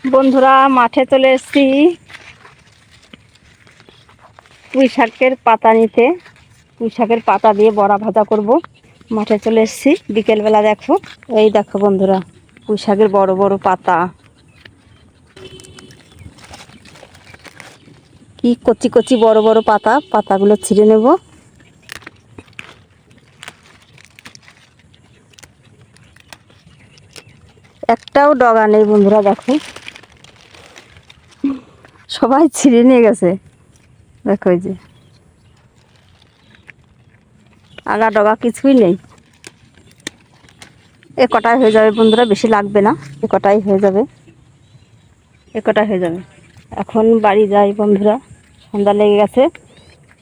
বন্ধুরা, মাঠে চলে এসেছি পুঁই শাকের পাতা নিতে। পুঁই শাকের পাতা দিয়ে বড়া ভাজা করব। মাঠে চলে এসেছি বিকেলবেলা। দেখো, এই দেখো বন্ধুরা, পুঁই শাকের বড় বড় পাতা, কি কচি কচি বড় বড় পাতা। পাতাগুলো ছিঁড়ে নেব। একটাও ডগা নেই বন্ধুরা, দেখো সবাই ছিঁড়ে নিয়ে গেছে। দেখো, এই যে আগা ডগা কিছুই নেই। এ কটাই হয়ে যাবে বন্ধুরা, বেশি লাগবে না। এ কটাই হয়ে যাবে, এ কটাই হয়ে যাবে। এখন বাড়ি যাই বন্ধুরা, সন্ধ্যা লেগে গেছে।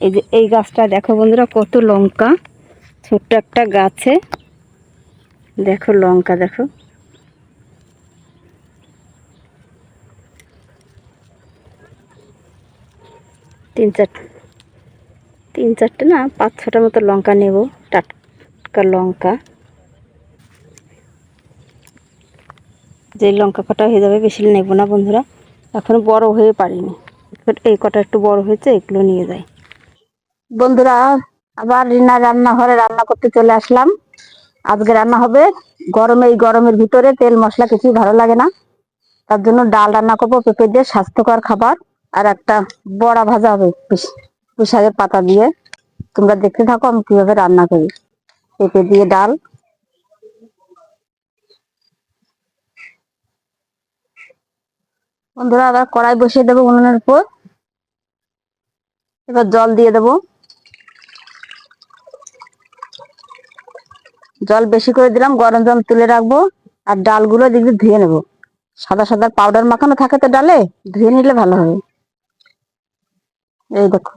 এই যে এই গাছটা দেখো বন্ধুরা, কত লঙ্কা। ছোট্ট একটা গাছে দেখো লঙ্কা, দেখো তিন চারটে না, 5-6টা মতো লঙ্কা নেব, টাটকা লঙ্কা। যে লঙ্কা কটা হয়ে যাবে, বেশি নেব না বন্ধুরা। এখন বড় হয়ে পারিনি, এই কটা একটু বড় হয়েছে, এগুলো নিয়ে যাই বন্ধুরা। আবার রান্নাঘরে রান্না করতে চলে আসলাম। আজকে রান্না হবে গরমে, এই গরমের ভিতরে তেল মশলা কিছুই ভালো লাগে না। তার জন্য ডাল রান্না করবো পেঁপে দিয়ে, স্বাস্থ্যকর খাবার। আর একটা বড়া ভাজা হবে পুঁই শাকের পাতা দিয়ে। তোমরা দেখতে থাকো আমি কিভাবে রান্না করি। পেঁপে দিয়ে ডাল। বন্ধুরা, আবার কড়াই বসিয়ে দেবো উনুনের উপর। এবার জল দিয়ে দেবো। জল বেশি করে দিলাম, গরম জল তুলে রাখবো। আর ডালগুলো দেখবি ধুয়ে নেবো। সাদা সাদা পাউডার মাখানো থাকে তো ডালে, ধুয়ে নিলে ভালো হবে। এই দেখো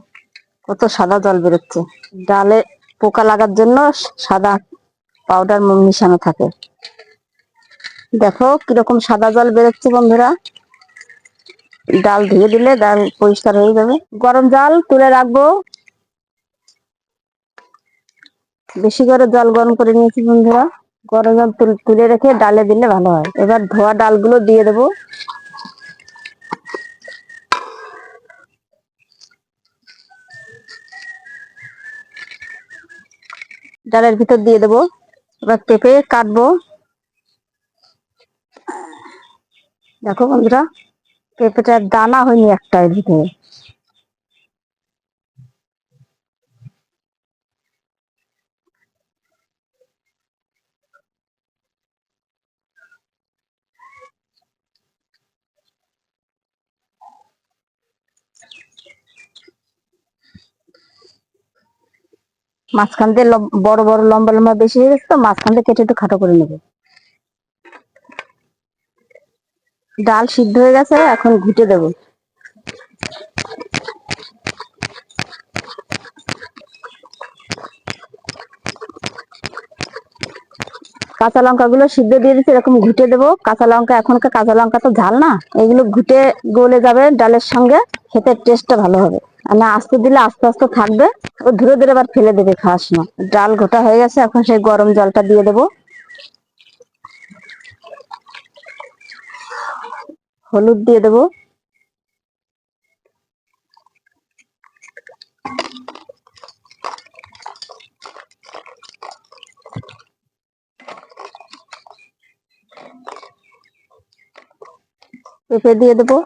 কত সাদা জল বেরোচ্ছে। ডালে পোকা লাগার জন্য সাদা পাউডার মিশানো থাকে। দেখো কিরকম সাদা জল বেরোচ্ছে বন্ধুরা। ডাল ধুয়ে দিলে ডাল পরিষ্কার হয়ে যাবে। গরম জল তুলে রাখবো। বেশি করে জল গরম করে নিয়েছি বন্ধুরা। গরম জল তুলে রেখে ডালে দিলে ভালো হয়। এবার ধোয়া ডালগুলো দিয়ে দেবো। ডালের ভিতর দিয়ে দেবো। এবার পেঁপে কাটবো। দেখো বন্ধুরা, পেঁপেটার দানা হয়নি একটা এর ভিতরে। মাঝখান দিয়ে বড় বড় লম্বা লম্বা বেশি হয়ে গেছে তো, মাঝখান দিয়ে কেটে একটু খাটো করে নেবো। ডাল সিদ্ধ হয়ে গেছে, এখন ঘুটে দেবো। কাঁচা লঙ্কা গুলো সিদ্ধ দিয়ে দিচ্ছি, এরকম ঘুটে দেবো। কাঁচা লঙ্কা, এখনকার কাঁচা লঙ্কা তো ঝাল না, এগুলো ঘুটে গলে যাবে ডালের সঙ্গে, খেতে টেস্টটা ভালো হবে। আর না আস্তে দিলে আস্তে আস্তে থাকবে, ও ধীরে ধীরে আবার ফেলে দেবে খাওয়ার সময়। ডাল ঘোটা হয়ে গেছে, এখন সেই গরম জলটা দিয়ে দেবো। হলুদ দিয়ে দেবো। পেঁপে দিয়ে দেবো।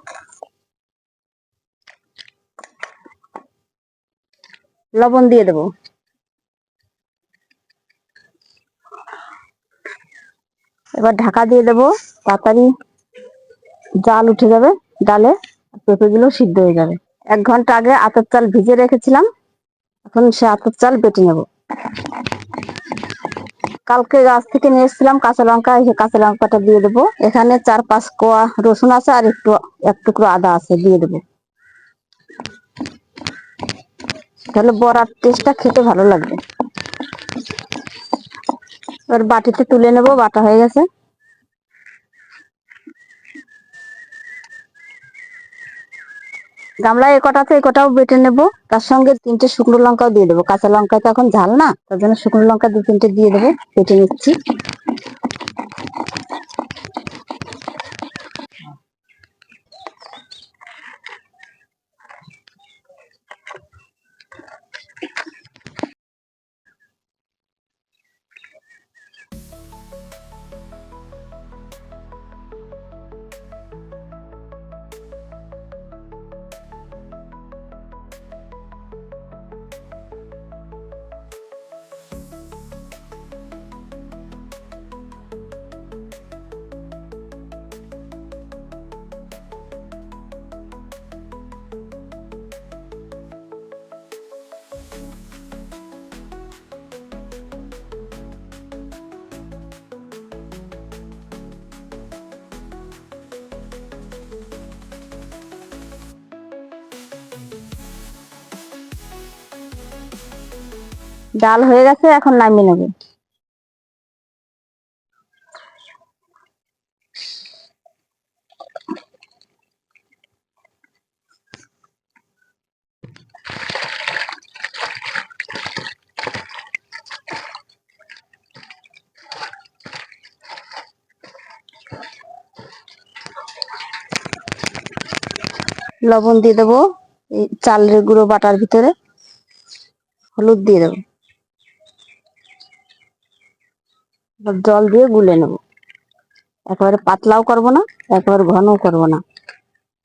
লবণ দিয়ে দেবো। এবার ঢাকা দিয়ে দেবো। তাড়াতাড়ি জাল উঠে যাবে ডালে, পেঁপে গুলো সিদ্ধ হয়ে যাবে। 1 ঘন্টা আগে আতপ চাল ভিজে রেখেছিলাম, এখন সে আতপ চাল বেটে নেবো। কালকে গাছ থেকে নিয়ে এসেছিলাম কাঁচা লঙ্কা, এই কাঁচা লঙ্কাটা দিয়ে দেবো। এখানে 4-5 কোয়া রসুন আছে, আর এক টুকরো আদা আছে, দিয়ে দেবো। তাহলে বড়ার টেস্টটা খেতে ভালো লাগবে। এবার বাটিতে তুলে নেবো, বাটা হয়ে গেছে। গামলায় এ কটা আছে, এই কটাও বেটে নেবো। তার সঙ্গে 3টে শুকনো লঙ্কাও দিয়ে দেবো। কাঁচা লঙ্কা তো এখন ঝাল না, তার জন্য শুকনো লঙ্কা 2-3টে দিয়ে দেবো। বেটে নিচ্ছি। ডাল হয়ে গেছে, এখন নামিয়ে নেবে। লবণ দিয়ে দেবো এই চালের গুঁড়ো বাটার ভিতরে, হলুদ দিয়ে দেবো, জল দিয়ে গুলে নেবো। একেবারে পাতলাও করবো না, একেবারে ঘনও করবো না,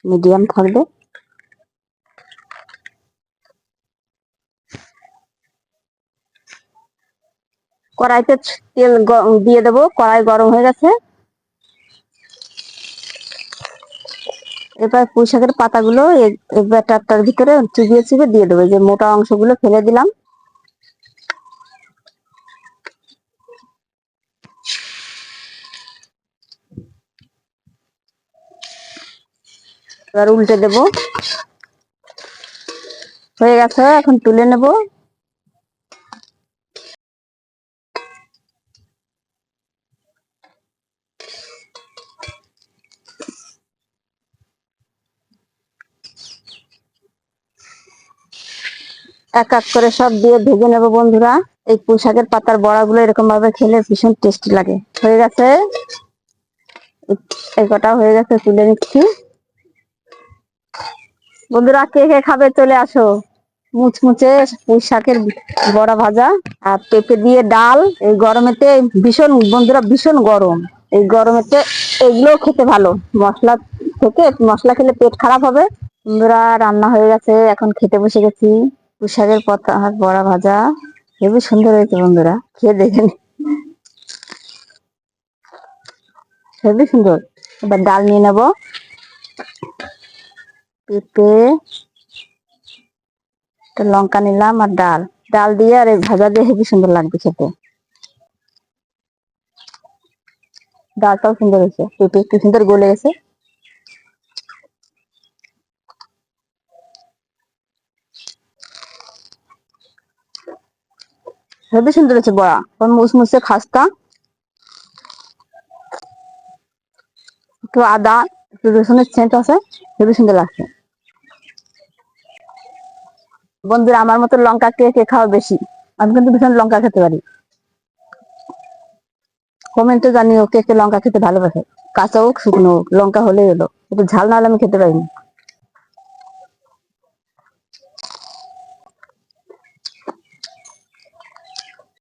মিডিয়াম থাকবে। কড়াইতে তেল দিয়ে দেবো, কড়াই গরম হয়ে গেছে। এবার পুঁই শাকের পাতাগুলো এই ব্যাটারটার ভিতরে চুবিয়ে চুবিয়ে দিয়ে দেবো, যে মোটা অংশগুলো ফেলে দিলাম। এবার উল্টে দেবো, হয়ে গেছে, এখন তুলে নেব। এক এক করে সব দিয়ে ভেজে নেব বন্ধুরা। এই পুঁই শাকের পাতার বড়াগুলো এরকম ভাবে খেলে ভীষণ টেস্টি লাগে। হয়ে গেছে, এই কটা হয়ে গেছে, তুলে নিচ্ছি। বন্ধুরা, কে কে খাবে চলে আসো। মুচমুচে পুঁই শাকের বড়া ভাজা আর পেঁপে দিয়ে ডাল। এই গরমেতে ভীষণ, বন্ধুরা ভীষণ গরম, এই গরমেতে এগুলো খেতে ভালো। মশলা থেকে, মশলা খেলে পেট খারাপ হবে। বন্ধুরা, রান্না হয়ে গেছে, এখন খেতে বসে গেছি। পুঁই শাকের পাতা বড়া ভাজা হেবি সুন্দর হয়েছে বন্ধুরা, খেয়ে দেখে হেবি সুন্দর। এবার ডাল নিয়ে নেব, পেঁপে, লঙ্কা নিলাম আর ডাল। ডাল দিয়ে আর এই ভাজা দিয়ে হেবি সুন্দর লাগবে খেতে। ডালটাও সুন্দর হয়েছে, পেঁপে একটু সুন্দর গলে গেছে। হেবি সুন্দর হয়েছে বড়া, মুসমুসে খাস্তা, একটু আদা, একটু রসুনের সেন্ট আছে, হেবি সুন্দর লাগছে। বন্ধুরা, আমার মতো লঙ্কা কে কে খাওয়া বেশি? আমি কিন্তু ভীষণ লঙ্কা খেতে পারি। কমেন্টে জানিও কে কে লঙ্কা খেতে ভালোবাসে। কাঁচা হোক শুকনো হোক, লঙ্কা হলেই হলো, একটু ঝাল না হলে আমি খেতে পারি না।